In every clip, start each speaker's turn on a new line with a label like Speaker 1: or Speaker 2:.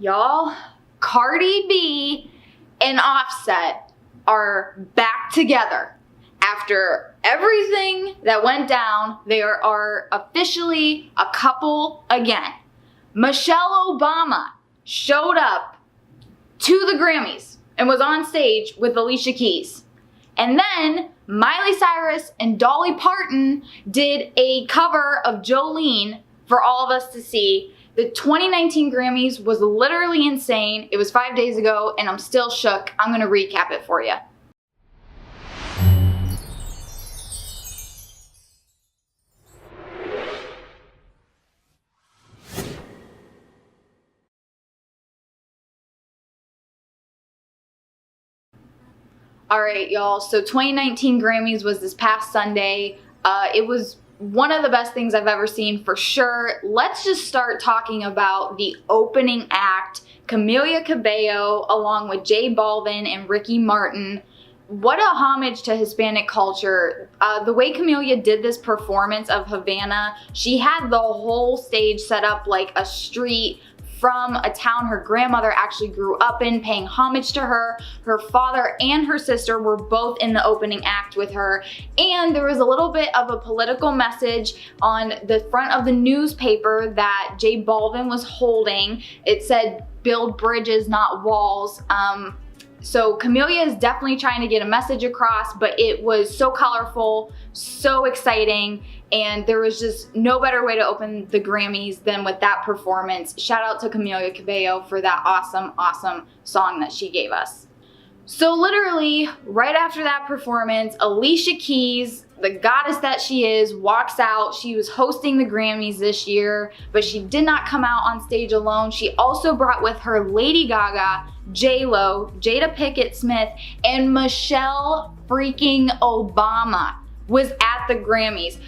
Speaker 1: Y'all, Cardi B and Offset are back together. After everything that went down, they are officially a couple again. Michelle Obama showed up to the Grammys and was on stage with Alicia Keys. And then Miley Cyrus and Dolly Parton did a cover of Jolene for all of us to see. The 2019 Grammys was literally insane. It was 5 days ago and I'm still shook. I'm gonna recap it for you. All right, y'all, so 2019 Grammys was this past Sunday. It was one of the best things I've ever seen for sure. Let's just start talking about the opening act, Camila Cabello, along with J Balvin and Ricky Martin. What a homage to Hispanic culture. The way Camila did this performance of Havana, she had the whole stage set up like a street from a town her grandmother actually grew up in, paying homage to her. Her father and her sister were both in the opening act with her. And there was a little bit of a political message on the front of the newspaper that J Balvin was holding. It said, "Build bridges, not walls." So Camila is definitely trying to get a message across, but it was so colorful, so exciting, and there was just no better way to open the Grammys than with that performance. Shout out to Camila Cabello for that awesome, awesome song that she gave us. So literally, right after that performance, Alicia Keys, the goddess that she is, walks out. She was hosting the Grammys this year, but she did not come out on stage alone. She also brought with her Lady Gaga, J-Lo, Jada Pinkett Smith, and Michelle freaking Obama was at the Grammys.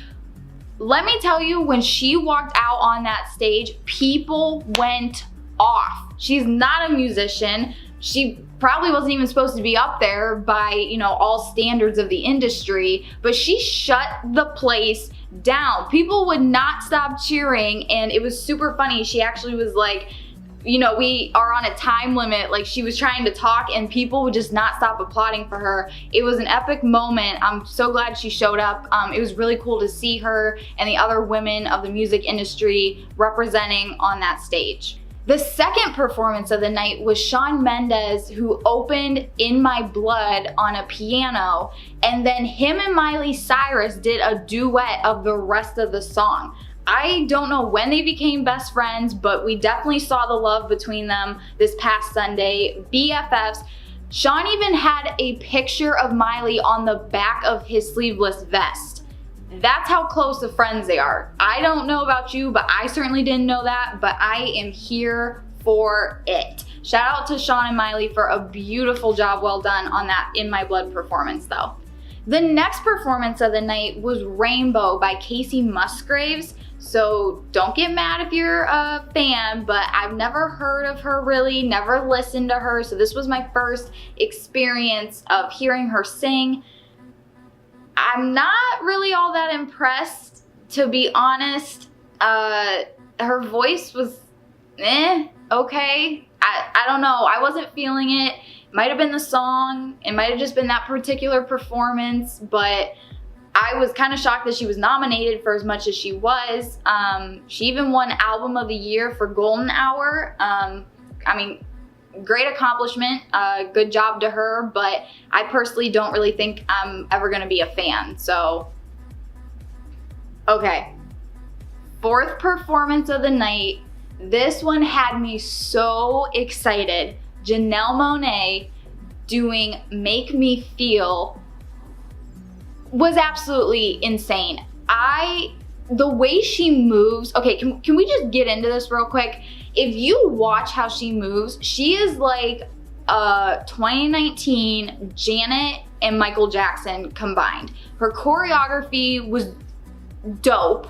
Speaker 1: Let me tell you, when she walked out on that stage, people went off. She's not a musician. She probably wasn't even supposed to be up there by, all standards of the industry, but she shut the place down. People would not stop cheering, and it was super funny. She actually was like, we are on a time limit. Like, she was trying to talk and people would just not stop applauding for her. It was an epic moment. I'm so glad she showed up. It was really cool to see her and the other women of the music industry representing on that stage. The second performance of the night was Shawn Mendes, who opened In My Blood on a piano, and then him and Miley Cyrus did a duet of the rest of the song. I don't know when they became best friends, but we definitely saw the love between them this past Sunday. BFFs. Shawn even had a picture of Miley on the back of his sleeveless vest. That's how close of friends they are. I don't know about you, but I certainly didn't know that, but I am here for it. Shout out to Shawn and Miley for a beautiful job well done on that In My Blood performance though. The next performance of the night was Rainbow by Casey Musgraves. So don't get mad if you're a fan, but I've never heard of her really, never listened to her. So this was my first experience of hearing her sing. I'm not really all that impressed, to be honest. Her voice was okay. I don't know. I wasn't feeling it. Might have been the song. It might have just been that particular performance, but I was kind of shocked that she was nominated for as much as she was. She even won Album of the Year for Golden Hour. Great accomplishment, good job to her, but I personally don't really think I'm ever gonna be a fan, so. Okay, fourth performance of the night. This one had me so excited. Janelle Monáe doing Make Me Feel was absolutely insane. The way she moves, okay, can we just get into this real quick? If you watch how she moves, she is like 2019 Janet and Michael Jackson combined. Her choreography was dope,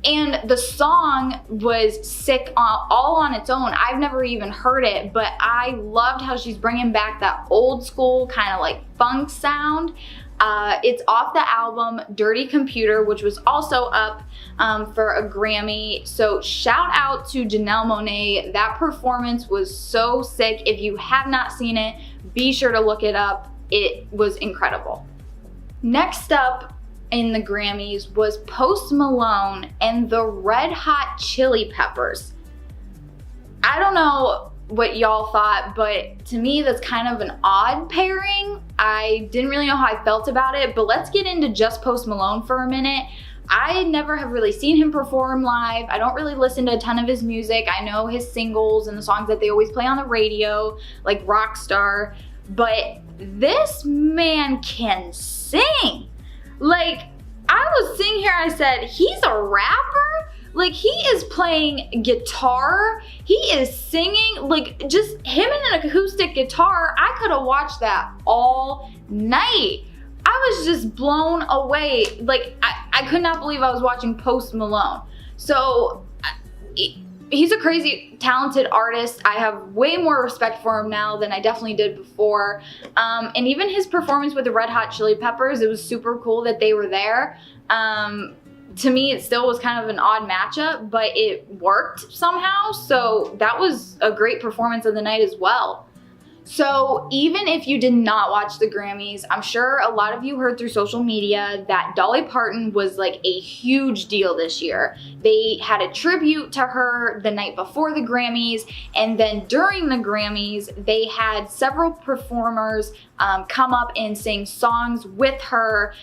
Speaker 1: and the song was sick all on its own. I've never even heard it, but I loved how she's bringing back that old school kind of like funk sound. It's off the album Dirty Computer, which was also up for a Grammy. So shout out to Janelle Monáe. That performance was so sick. If you have not seen it, be sure to look it up. It was incredible. Next up in the Grammys was Post Malone and the Red Hot Chili Peppers. I don't know what y'all thought, but to me that's kind of an odd pairing. I didn't really know how I felt about it, but let's get into just Post Malone for a minute. I never have really seen him perform live. I don't really listen to a ton of his music. I know his singles and the songs that they always play on the radio, like Rockstar, but this man can sing. Like, I was sitting here and I said, he's a rapper? Like, he is playing guitar, he is singing, like, just him and an acoustic guitar. I could have watched that all night. I was just blown away. Like, I could not believe I was watching Post Malone. So, he's a crazy talented artist. I have way more respect for him now than I definitely did before. And even his performance with the Red Hot Chili Peppers, it was super cool that they were there. To me, it still was kind of an odd matchup, but it worked somehow. So that was a great performance of the night as well. So even if you did not watch the Grammys, I'm sure a lot of you heard through social media that Dolly Parton was like a huge deal this year. They had a tribute to her the night before the Grammys, and then during the Grammys, they had several performers come up and sing songs with her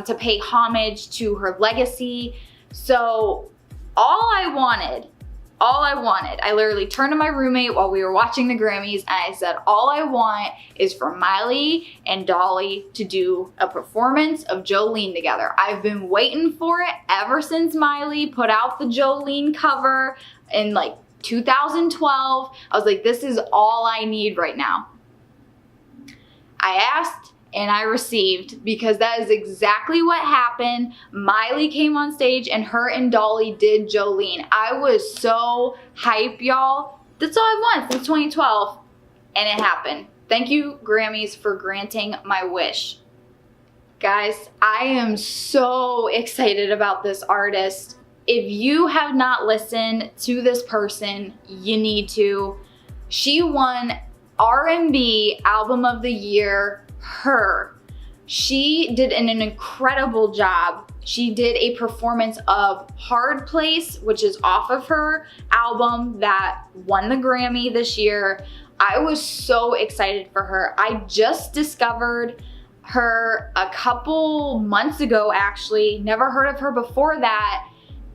Speaker 1: to pay homage to her legacy. So all I wanted, I literally turned to my roommate while we were watching the Grammys and I said, all I want is for Miley and Dolly to do a performance of Jolene together. I've been waiting for it ever since Miley put out the Jolene cover in like 2012. I was like, this is all I need right now. I asked and I received, because that is exactly what happened. Miley came on stage and her and Dolly did Jolene. I was so hype, y'all. That's all I wanted since 2012, and it happened. Thank you, Grammys, for granting my wish. Guys, I am so excited about this artist. If you have not listened to this person, you need to. She won R&B Album of the Year. She did an incredible job. She did a performance of Hard Place, which is off of her album that won the Grammy this year. I was so excited for her. I just discovered her a couple months ago, actually. Never heard of her before that.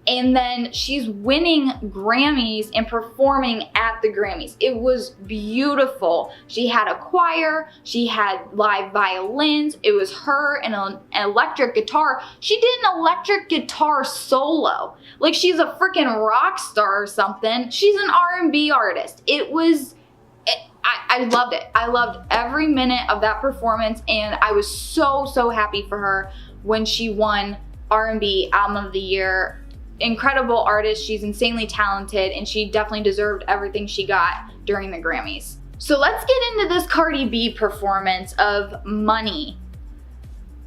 Speaker 1: And then she's winning Grammys and performing at the Grammys. It was beautiful. She had a choir, she had live violins. It was her and an electric guitar. She did an electric guitar solo. Like she's a freaking rock star or something. She's an R&B artist. I loved it. I loved every minute of that performance, and I was so happy for her when she won R&B Album of the Year. Incredible artist, she's insanely talented, and she definitely deserved everything she got during the Grammys. So let's get into this Cardi B performance of Money.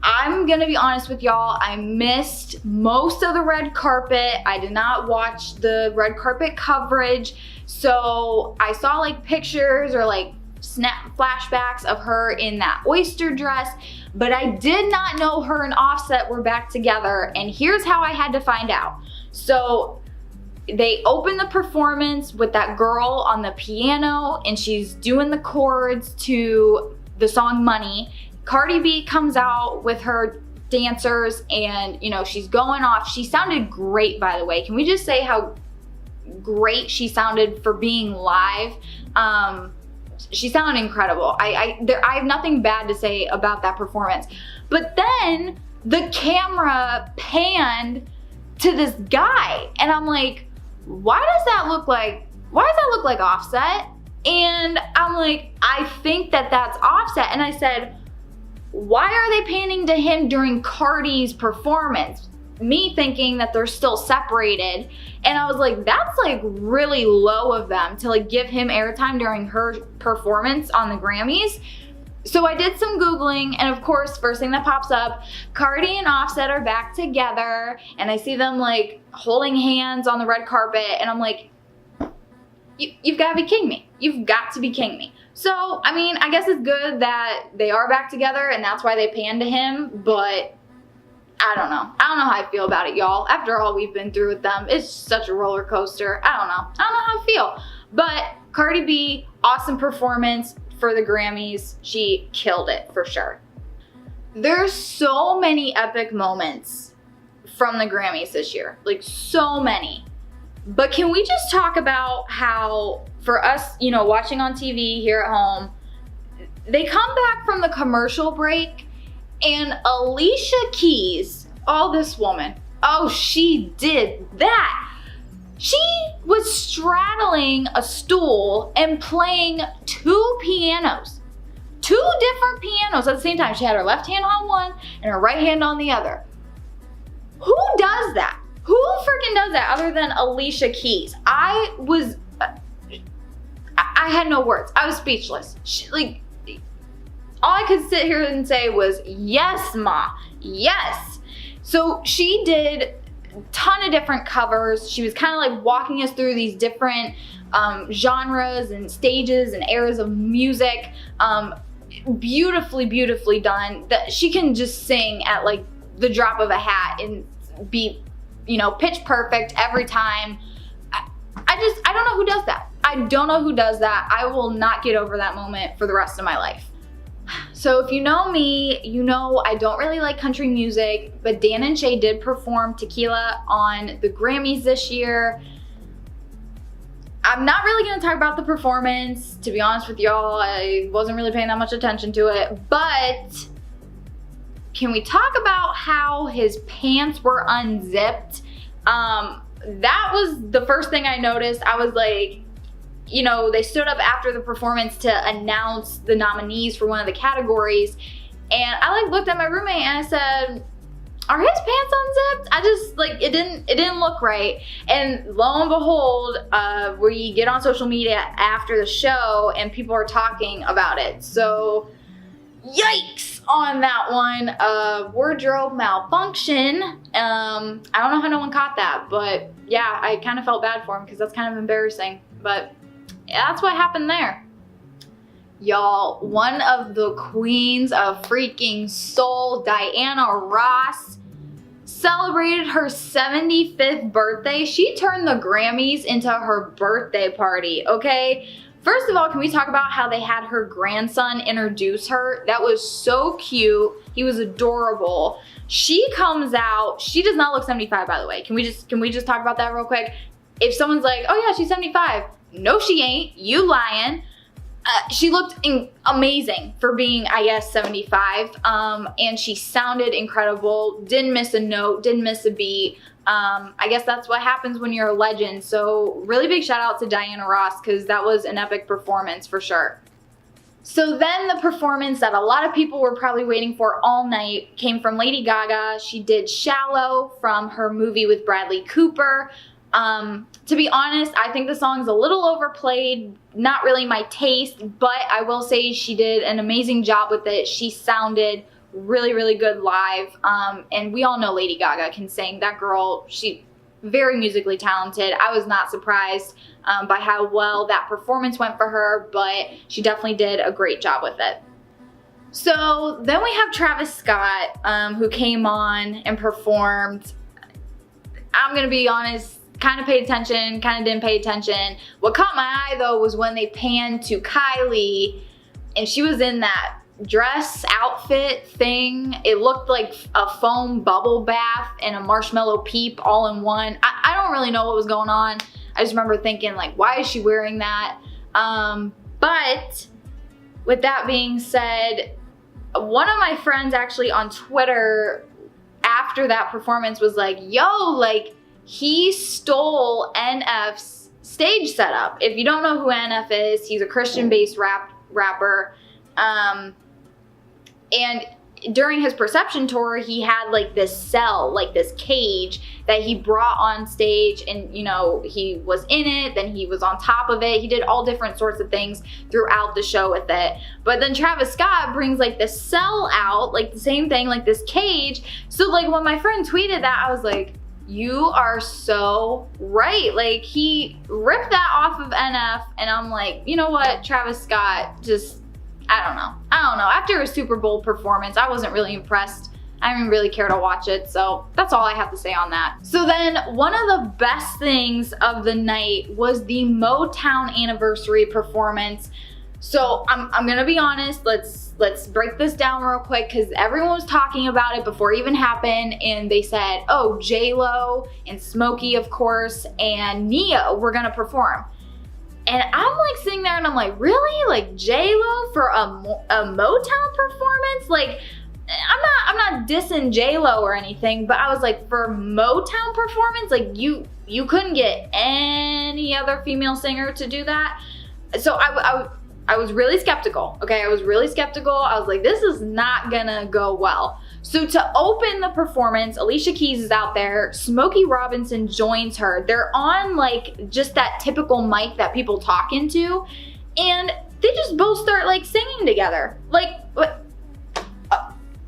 Speaker 1: I'm gonna be honest with y'all, I missed most of the red carpet. I did not watch the red carpet coverage, so I saw like pictures or like snap flashbacks of her in that oyster dress, but I did not know her and Offset were back together, and here's how I had to find out. So they open the performance with that girl on the piano and she's doing the chords to the song Money. Cardi B comes out with her dancers and, you know, she's going off. She sounded great, by the way. Can we just say how great she sounded for being live? She sounded incredible. I have nothing bad to say about that performance. But then the camera panned to this guy, and I'm like, why does that look like Offset? And I'm like, I think that that's Offset. And I said, why are they panning to him during Cardi's performance? Me thinking that they're still separated. And I was like, that's like really low of them to like give him airtime during her performance on the Grammys. So I did some Googling, and of course, first thing that pops up, Cardi and Offset are back together, and I see them like holding hands on the red carpet, and I'm like, you've got to be kidding me. You've got to be kidding me. So, I mean, I guess it's good that they are back together, and that's why they panned to him, but I don't know. I don't know how I feel about it, y'all. After all we've been through with them, it's such a roller coaster. I don't know. I don't know how I feel. But Cardi B, awesome performance for the Grammys. She killed it for sure. There's so many epic moments from the Grammys this year. Like, so many. But can we just talk about how, for us, you know, watching on TV here at home, they come back from the commercial break and Alicia Keys, oh, this woman, oh, she did that. She was straddling a stool and playing two pianos. Two different pianos at the same time. She had her left hand on one and her right hand on the other. Who does that? Who freaking does that other than Alicia Keys? I had no words. I was speechless. All I could sit here and say was, yes, ma, yes. So she did a ton of different covers. She was kind of like walking us through these different genres and stages and eras of music. Beautifully, beautifully done. That she can just sing at like the drop of a hat and be, you know, pitch perfect every time. I don't know who does that. I don't know who does that. I will not get over that moment for the rest of my life. So if you know me, you know I don't really like country music, but Dan and Shay did perform Tequila on the Grammys this year. I'm not really gonna talk about the performance, to be honest with y'all. I wasn't really paying that much attention to it, but can we talk about how his pants were unzipped? That was the first thing I noticed. I was like, you know, they stood up after the performance to announce the nominees for one of the categories, and I like looked at my roommate and I said, are his pants unzipped? I just like, it didn't look right. And lo and behold, we get on social media after the show and people are talking about it. So yikes on that one. Wardrobe malfunction. I don't know how no one caught that, but yeah, I kind of felt bad for him because that's kind of embarrassing, but yeah, that's what happened there. Y'all, one of the queens of freaking soul, Diana Ross, celebrated her 75th birthday. She turned the Grammys into her birthday party, okay? First of all, can we talk about how they had her grandson introduce her? That was so cute. He was adorable. She comes out, she does not look 75, by the way. Can we just talk about that real quick? If someone's like, oh yeah, she's 75. No, she ain't. You lying. She looked amazing for being, I guess, 75. And she sounded incredible. Didn't miss a note, didn't miss a beat. I guess that's what happens when you're a legend. So really big shout out to Diana Ross because that was an epic performance for sure. So then the performance that a lot of people were probably waiting for all night came from Lady Gaga. She did Shallow from her movie with Bradley Cooper. To be honest, I think the song's a little overplayed, not really my taste, but I will say she did an amazing job with it. She sounded really, really good live, and we all know Lady Gaga can sing. That girl, she very musically talented. I was not surprised by how well that performance went for her, but she definitely did a great job with it. So then we have Travis Scott, who came on and performed. I'm gonna be honest, kind of paid attention, kind of didn't pay attention. What caught my eye though was when they panned to Kylie and she was in that dress outfit thing. It looked like a foam bubble bath and a marshmallow peep all in one. I don't really know what was going on. I just remember thinking like, why is she wearing that? But with that being said, one of my friends actually on Twitter after that performance was like, yo, like, he stole NF's stage setup. If you don't know who NF is, he's a Christian-based rapper. And during his Perception tour, he had like this cell, like this cage that he brought on stage, and you know, he was in it, then he was on top of it. He did all different sorts of things throughout the show with it. But then Travis Scott brings like this cell out, like the same thing, like this cage. So like when my friend tweeted that, I was like, you are so right. Like, he ripped that off of NF, and I'm like, you know what, Travis Scott, just, I don't know. After his Super Bowl performance, I wasn't really impressed. I didn't really care to watch it, so that's all I have to say on that. So then, one of the best things of the night was the Motown anniversary performance. So I'm gonna be honest, let's break this down real quick, because everyone was talking about it before it even happened, and they said, oh, J-Lo and Smokey, of course, and Neo were gonna perform. And I'm like sitting there and I'm like, really? Like J-Lo for a Motown performance? Like, I'm not dissing J-Lo or anything, but I was like, for Motown performance, like you couldn't get any other female singer to do that. So I was really skeptical, okay? I was really skeptical. I was like, this is not gonna go well. So to open the performance, Alicia Keys is out there, Smokey Robinson joins her. They're on like just that typical mic that people talk into, and they just both start like singing together. Like, what?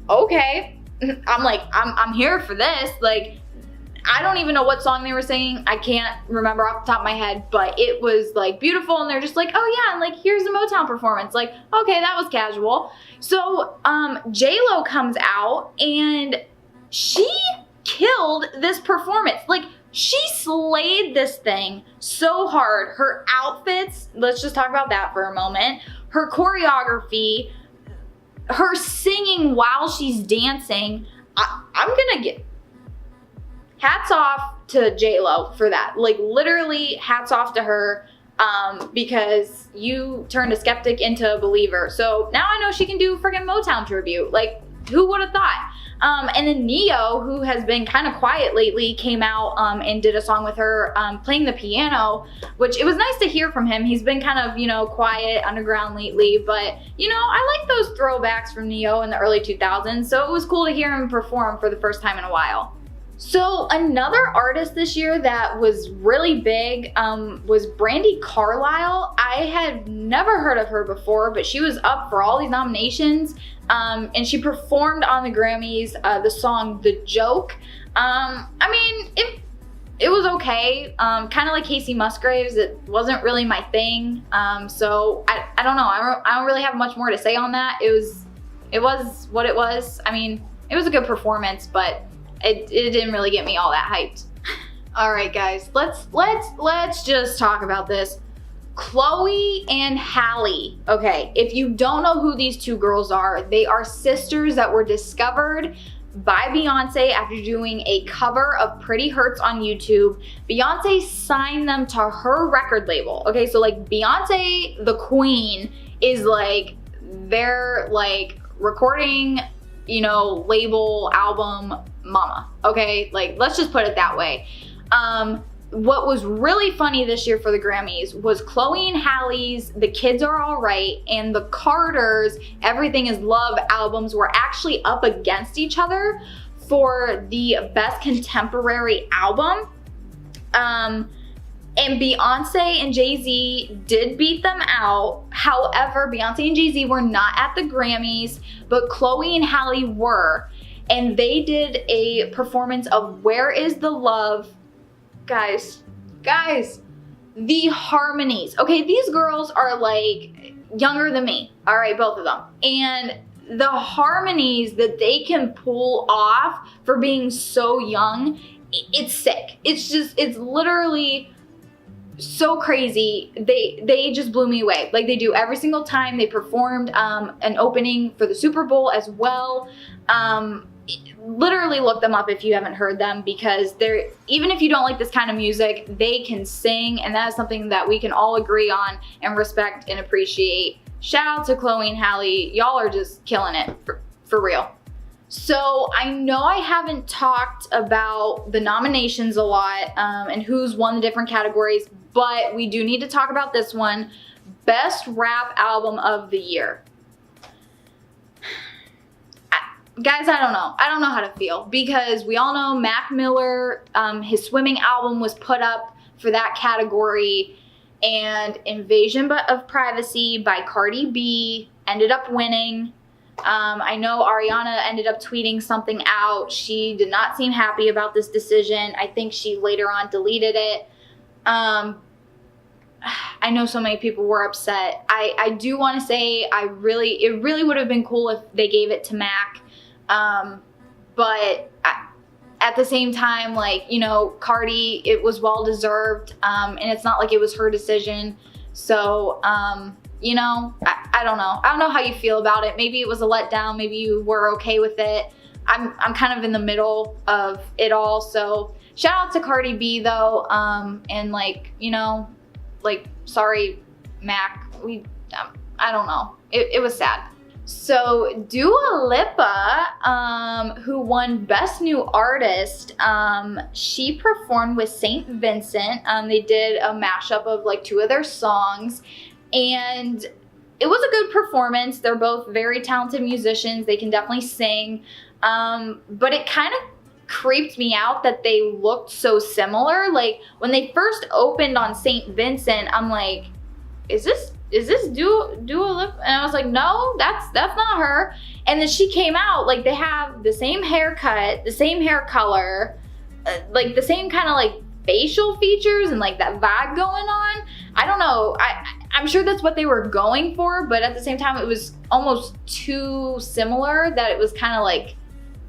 Speaker 1: Okay. I'm like, I'm here for this. Like, I don't even know what song they were singing. I can't remember off the top of my head, but it was like beautiful, and they're just like, oh yeah, and like here's the Motown performance. Like, okay, that was casual. So J-Lo comes out and she killed this performance. Like, she slayed this thing so hard. Her outfits, let's just talk about that for a moment. Her choreography, her singing while she's dancing. I'm gonna get hats off to J-Lo for that. Like, literally hats off to her, because you turned a skeptic into a believer. So now I know she can do freaking Motown tribute. Like, who would have thought? And then Neo, who has been kind of quiet lately, came out and did a song with her playing the piano, which it was nice to hear from him. He's been kind of, you know, quiet, underground lately, but, you know, I like those throwbacks from Neo in the early 2000s, so it was cool to hear him perform for the first time in a while. So another artist this year that was really big was Brandi Carlile. I had never heard of her before, but she was up for all these nominations, and she performed on the Grammys the song The Joke. I mean, it was okay, kind of like Casey Musgraves. It wasn't really my thing, so I don't know. I don't really have much more to say on that. It was what it was. I mean, it was a good performance, but it didn't really get me all that hyped. All right, guys, let's just talk about this. Chloe and Halle. Okay, if you don't know who these two girls are, they are sisters that were discovered by Beyonce after doing a cover of Pretty Hurts on YouTube. Beyonce signed them to her record label. Okay, so like Beyonce, the queen, is like their like recording, you know, label, album mama. Okay, like let's just put it that way. What was really funny this year for the Grammys was Chloe and Halle's The Kids Are Alright and the Carters' Everything Is Love albums were actually up against each other for the Best Contemporary Album. And Beyonce and Jay-Z did beat them out. However, Beyonce and Jay-Z were not at the Grammys, but Chloe and Halle were. And they did a performance of Where Is the Love. Guys, the harmonies. Okay, these girls are like younger than me. All right, both of them. And the harmonies that they can pull off for being so young, it's sick. It's literally so crazy. They just blew me away. Like they do every single time. They performed an opening for the Super Bowl as well. Literally look them up if you haven't heard them, because they're, even if you don't like this kind of music, they can sing, and that is something that we can all agree on and respect and appreciate. Shout out to Chloe and Halle. Y'all are just killing it for real. So I know I haven't talked about the nominations a lot and who's won the different categories, but we do need to talk about this one. Best Rap Album of the Year. guys, I don't know. I don't know how to feel, because we all know Mac Miller, his swimming album was put up for that category, and Invasion of Privacy by Cardi B ended up winning. I know Ariana ended up tweeting something out. She did not seem happy about this decision. I think she later on deleted it. I know so many people were upset. I do want to say it really would have been cool if they gave it to Mac. But at the same time, like, you know, Cardi, it was well deserved. And it's not like it was her decision. So, you know, I don't know. I don't know how you feel about it. Maybe it was a letdown. Maybe you were okay with it. I'm kind of in the middle of it all. So shout out to Cardi B though. And like, you know, like, sorry, Mac, I don't know. It was sad. So Dua Lipa, who won Best New Artist, she performed with St. Vincent. They did a mashup of like 2 of their songs, and it was a good performance. They're both very talented musicians. They can definitely sing, but it kind of creeped me out that they looked so similar. Like when they first opened on St. Vincent, I'm like, is this Dua Lipa? And I was like, no, that's not her. And then she came out, like they have the same haircut, the same hair color, like the same kind of like facial features and like that vibe going on. I don't know. I'm sure that's what they were going for, but at the same time, it was almost too similar that it was kind of like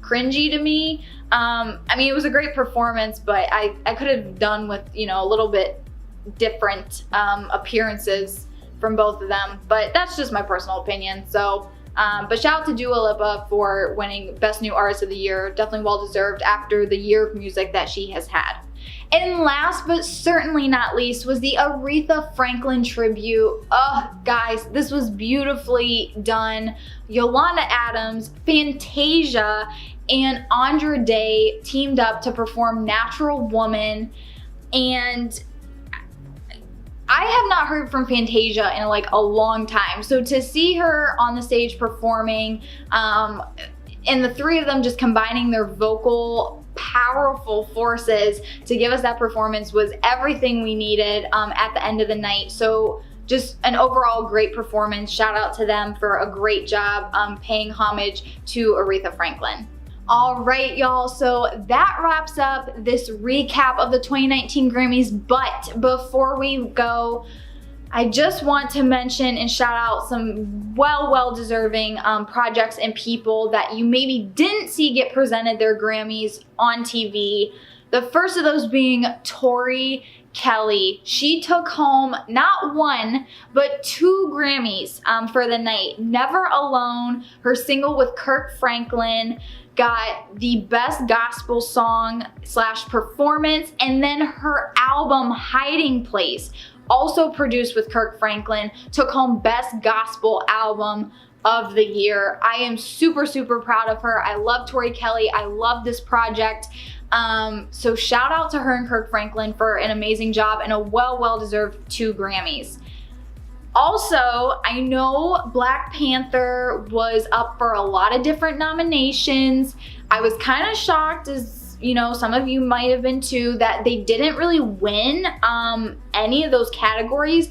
Speaker 1: cringy to me. I mean, it was a great performance, but I could have done with, you know, a little bit different appearances from both of them, but that's just my personal opinion. So, but shout out to Dua Lipa for winning Best New Artist of the Year. Definitely well deserved after the year of music that she has had. And last but certainly not least was the Aretha Franklin tribute. Oh, guys, this was beautifully done. Yolanda Adams, Fantasia, and Andra Day teamed up to perform Natural Woman, and I have not heard from Fantasia in like a long time. So to see her on the stage performing, and the 3 of them just combining their vocal powerful forces to give us that performance was everything we needed at the end of the night. So just an overall great performance. Shout out to them for a great job paying homage to Aretha Franklin. All right, y'all, so that wraps up this recap of the 2019 Grammys, but before we go, I just want to mention and shout out some well-deserving projects and people that you maybe didn't see get presented their Grammys on TV. The first of those being Tori Kelly. She took home not 1, but 2 Grammys for the night. Never Alone, her single with Kirk Franklin, got the Best Gospel Song / Performance, and then her album Hiding Place, also produced with Kirk Franklin, took home Best Gospel Album of the Year. I am super proud of her. I love Tori Kelly. I love this project. So shout out to her and Kirk Franklin for an amazing job and a well-deserved 2 Grammys. Also, I know Black Panther was up for a lot of different nominations. I was kind of shocked, as you know, some of you might have been too, that they didn't really win any of those categories,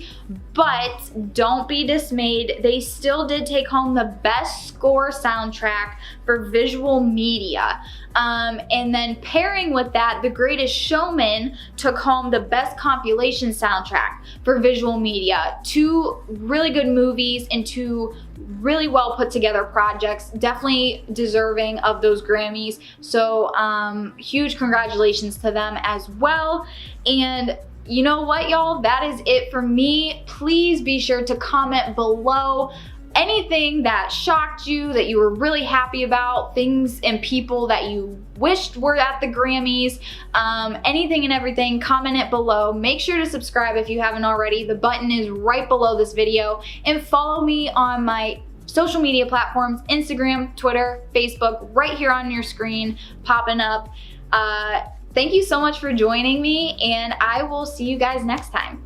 Speaker 1: but don't be dismayed. They still did take home the Best Score Soundtrack for Visual Media. And then pairing with that, The Greatest Showman took home the Best Compilation Soundtrack for Visual Media. 2 really good movies and 2 really well put together projects, definitely deserving of those Grammys. So huge congratulations to them as well. And you know what, y'all? That is it for me. Please be sure to comment below anything that shocked you, that you were really happy about, things and people that you wished were at the Grammys, anything and everything, comment it below. Make sure to subscribe if you haven't already. The button is right below this video, and follow me on my social media platforms, Instagram, Twitter, Facebook, right here on your screen, popping up. Thank you so much for joining me, and I will see you guys next time.